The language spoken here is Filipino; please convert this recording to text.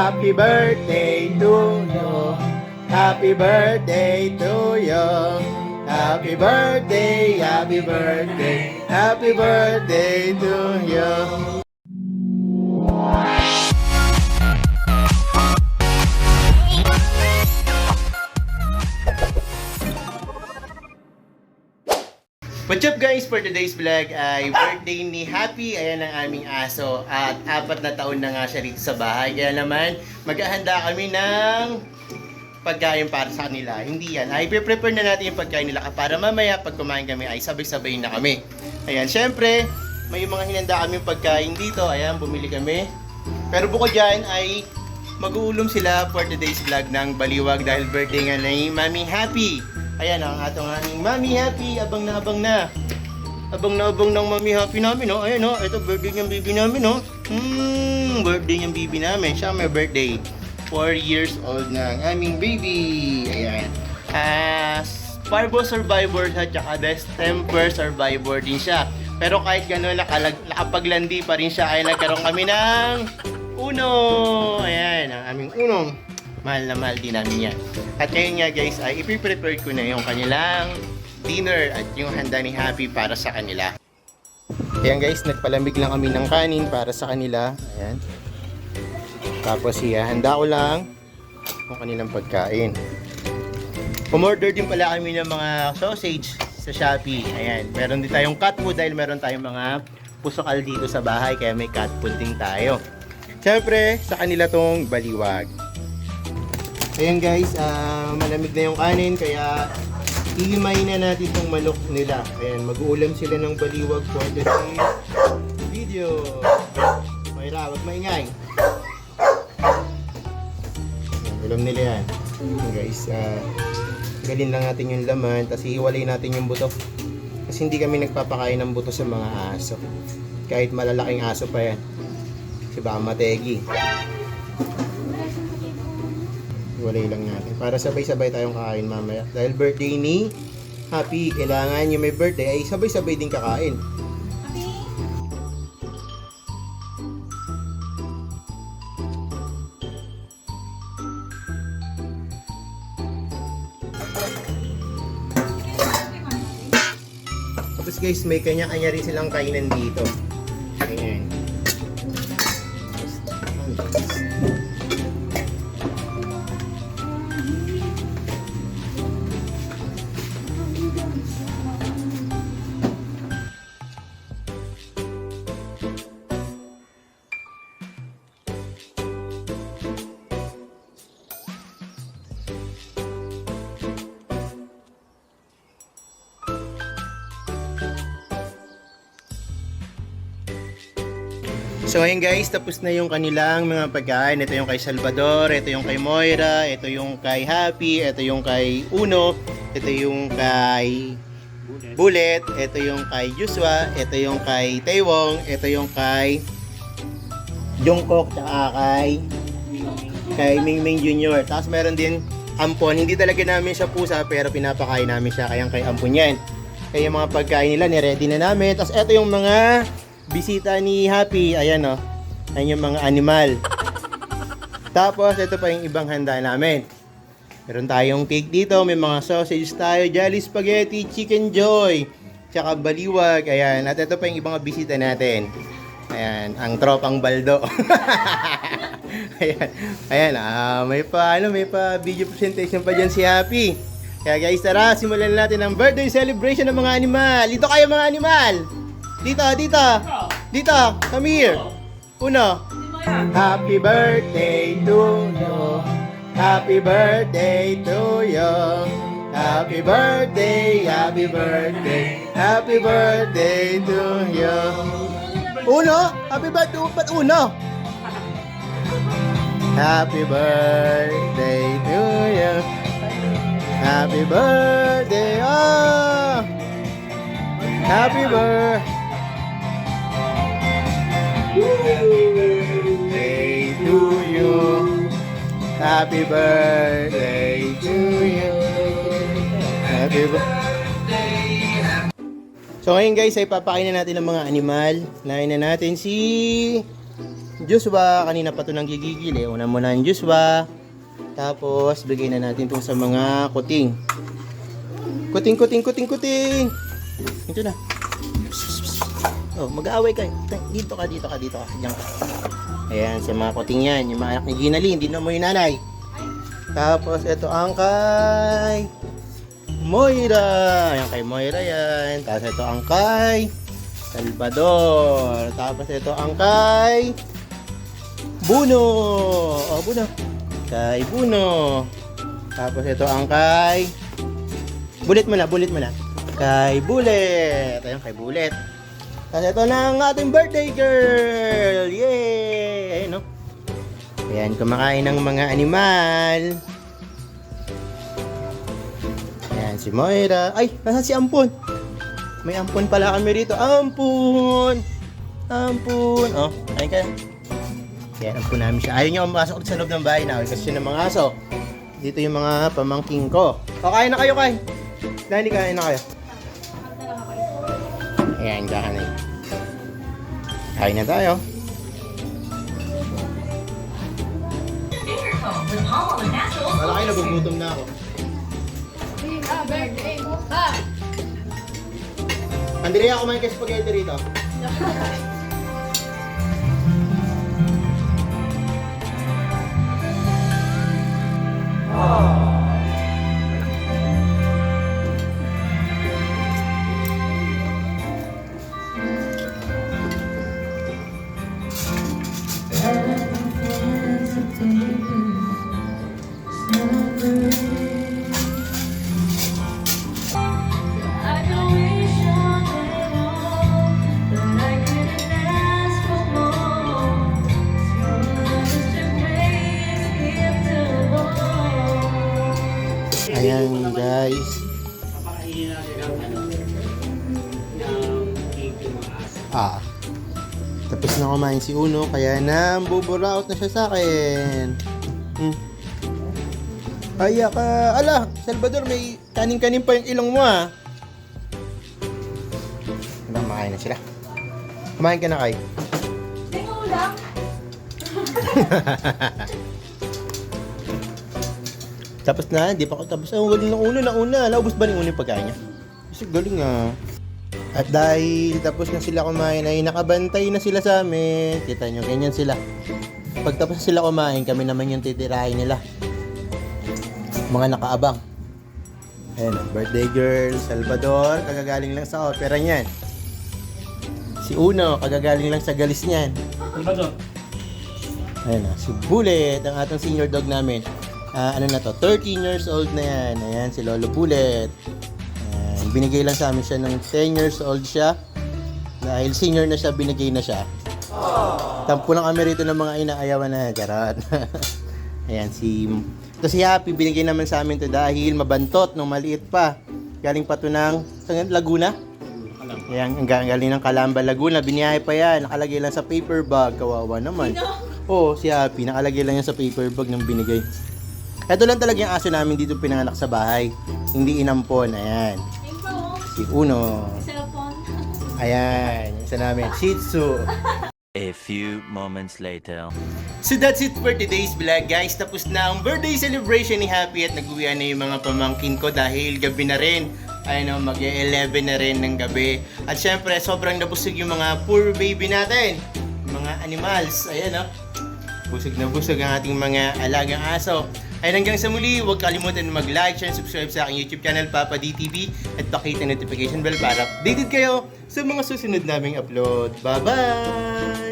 Happy birthday to you. Happy birthday to you. Happy birthday, happy birthday, happy birthday to you. What's up guys? For today's vlog ay birthday ni Happy. Ayan ang aming aso. At 4 na taon na nga siya rito sa bahay. Kaya naman maghahanda kami ng pagkain para sa kanila. Hindi yan. Ay prepare na natin yung pagkain nila para mamaya pag kumain kami ay sabay-sabay na kami. Ayan, syempre may mga hinanda kaming pagkain dito. Ayan, bumili kami. Pero bukod dyan ay mag-uulom sila for today's vlog ng baliwag dahil birthday nga ni Mami Happy. Ayan ang atong aming Mami Happy. Abang na abang na. Abang na abang ng Mami Happy namin, no? Ayan, no? Ito birthday niyang baby namin, no? Birthday niyang baby namin. Siya may birthday. 4 years old na ang aming baby. Ayan. Parvo survivor siya, tsaka distemper survivor din siya. Pero kahit gano'n, nakapaglandi pa rin siya. Ay nagkaroon kami ng uno. Ayan, ang aming unong. Mahal na mahal din namin yan. At ngayon nga guys, ay ipiprepare ko na yung kanilang dinner at yung handa ni Happy para sa kanila. Ayan guys, nagpalamig lang kami ng kanin para sa kanila. Ayan. Tapos handa ko lang yung kanilang pagkain. Umorder din pala kami ng mga sausage sa Shopee. Ayan. Meron din tayong cat food dahil meron tayong mga pusokal dito sa bahay. Kaya may cat food din tayo. Siyempre, sa kanila tong baliwag. Ayan guys, malamig na yung kanin kaya ihimayin na natin itong manok nila. Ayan, mag-uulam sila ng baliwag for today's video. Mayra, wag maingay. Ayan, ulam nila yan. Ayan guys, galin lang natin yung laman, tapos ihiwalay natin yung buto. Kasi hindi kami nagpapakain ng buto sa mga aso. Kahit malalaking aso pa yan. Kasi baka mategi. Walay lang natin. Para sabay-sabay tayong kakain mamaya. Dahil birthday ni Happy, kailangan yung may birthday ay sabay-sabay din kakain. Tapos guys, may kanya-kanya rin silang kainan dito. Ayan. So ayun guys, tapos na yung kanilang mga pagkain. Ito yung kay Salvador, ito yung kay Moira, ito yung kay Happy, ito yung kay Uno, ito yung kay Bullet, ito yung kay Joshua, ito yung kay Taewong, ito yung kay Jungkook, tsaka kay Mingming Jr. Tapos meron din Ampon. Hindi talaga namin siya pusa pero pinapakain namin siya, kaya kay Ampon yan. Kaya yung mga pagkain nila, niready na namin. Tapos ito yung mga bisita ni Happy, ayan o. Ayan yung mga animal. Tapos, ito pa yung ibang handa namin. Meron tayong cake dito, may mga sausage tayo, Jolly Spaghetti, Chicken Joy, tsaka baliwag, ayan. At ito pa yung ibang bisita natin. Ayan, ang tropang baldo. Ayan, ayan, may pa video presentation pa dyan si Happy. Kaya guys, tara, simulan natin ang birthday celebration ng mga animal. Dito kayo mga animal! Dito, dito. Dito, come here. Uno. Happy birthday to you. Happy birthday to you. Happy birthday, happy birthday. Happy birthday to you. Uno? Happy birthday, ba't uno? Happy birthday to you. Happy birthday, oh. Happy birthday. Birthday to you. Happy birthday to you. Happy birthday. So ngayon guys ay papakain na natin ng mga animal. Nain na natin si Joshua. Kanina pa ito nang gigigil eh. Una muna ang Joshua. Tapos, bigay na natin ito sa mga kuting. Kuting. Ito na. Oh, mag-aaway kayo. Dito ka. Diyan ka. Ayan, sa mga kuting yan. Yung mga anak ni Gina Lee, hindi na mo yung nanay. Tapos, ito ang kay Moira. Ayan, kay Moira yan. Tapos, ito ang kay Salvador. Tapos, ito ang kay Buno. Oh, Buno. Kay Buno. Tapos, ito ang kay Bullet mo na. Kay Bullet. Ayan, kay Bullet. Tapos ito na ang ating birthday girl! Yay! Ayan, no? Ayan, kumakain ng mga animal. Ayan, si Moira. Ay, nasaan si Ampon? May Ampon pala kami rito. Ampon! Oh, ayun ka. Ayan, Ampon namin siya. Ayaw niya umasok sa loob ng bahay na. Kasi ng mga aso. Dito yung mga pamangking ko. O, kain na kayo, kain. Dahil kain na kayo. Ayan, kain. Kain na tayo. Malaki, nagugutom na ako. Andrea, kumain ka spaghetti rito. Ayan guys. Tapos na kumain si Uno kaya buburaot na siya sa akin. Ay ka. Ala, Salvador, may kanin-kanin pa yung ilong mo ah. Makain na sila. Kumain ka na, Kay. Tingnan mo lang. Tapos na, di pa ako tapos. Ang galing ng Uno, nauna. Naubos ba ng Uno yung pagkain niya? Kasi galing ah. At dahil tapos na sila kumain ay nakabantay na sila sa amin. Kita nyo, ganyan sila. Pag tapos na sila kumain, kami naman yung titirahin nila. Mga nakaabang. Ayan, birthday girl, Salvador, kagagaling lang sa opera niyan. Si Uno, kagagaling lang sa galis niyan. Salvador. Ayan na, si Bullet, ang atong senior dog namin. Ano na to, 13 years old na yan. Ayan, si Lolo Bullet. Ayan, binigay lang sa amin siya ng 10 years old siya. Dahil senior na siya, binigay na siya. Tampo lang kami rito ng mga inaayawan na. Charot. Ayan, ito si Happy, binigay naman sa amin to dahil mabantot nung maliit pa. Galing pa to ng Laguna. Ayan, ang galing ng Calamba, Laguna. Biniyahe pa yan. Nakalagay lang sa paper bag. Kawawa naman. Oo, si Happy. Nakalagay lang yan sa paper bag nang binigay. Ito lang talaga yung aso namin dito pinanganak sa bahay. Hindi inampon. Ayan. Si Uno. Ayan. Yung isa namin. Shih Tzu. A few moments later. So that's it for today's vlog guys. Tapos na ang birthday celebration ni Happy at nag-uwian na yung mga pamangkin ko dahil gabi na rin. Ayun, mag-11 na rin ng gabi. At syempre, sobrang nabusog yung mga poor baby natin. Yung mga animals. Ayan o. Busog na busog ang ating mga alagang aso. Ayun, hanggang sa muli, huwag kalimutan mag-like, share, and subscribe sa aking YouTube channel, Papa DTV. At pakita notification bell para updated kayo sa mga susunod naming upload. Bye-bye!